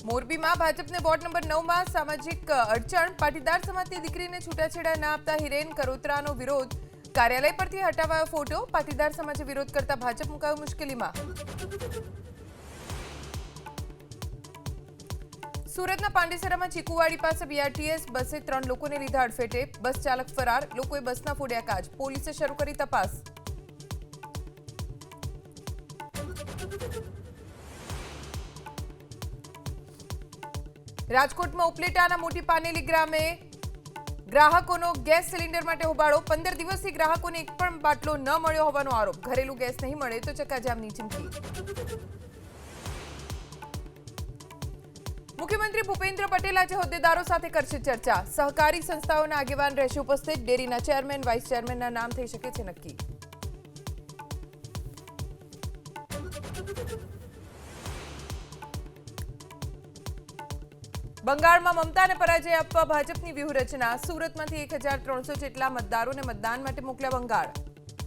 મોરબીમાં ભાજપને ward number 9 માં સામાજિક અડચણ પાટીદાર સમાજની દીકરીને છૂટાછેડા ના આપતા હિરેન કરોત્રાનો વિરોધ કાર્યાલય પરથી હટાવાયો ફોટો પાટીદાર સમાજે વિરોધ કરતા ભાજપ મુકાયો મુશ્કેલીમાં સુરતના પાંડેસરામાં ચીકુવાડી પાસે બીઆરટીએસ બસે 3 લોકોને લીધા અડફેટે બસ ચાલક ફરાર લોકોએ બસના ફોડ્યા કાચ પોલીસે શરૂ કરી તપાસ રાજકોટમાં ઉપલેટાના મોટી પાનેલી ગ્રામે ગ્રાહકોનો ગેસ સિલિન્ડર માટે હોબાળો 15 દિવસથી ગ્રાહકોને એક પણ બાટલો ન મળ્યો હોવાનો આરોપ ઘરેલું ગેસ નહીં મળે તો ચક્કાજામની ચીમકી મુખ્યમંત્રી ભૂપેન્દ્ર પટેલ આજે હોદ્દેદારો સાથે કરશે ચર્ચા સહકારી સંસ્થાઓના આગેવાન રહેશે ઉપસ્થિત ડેરીના ચેરમેન વાઇસ ચેરમેનના નામ થઈ શકે છે નક્કી બંગાળમાં મમતાને પરાજય આપવા ભાજપની વ્યૂહરચના સુરતમાંથી 1300 જેટલા મતદારોને મતદાન માટે મોકલ્યા બંગાળ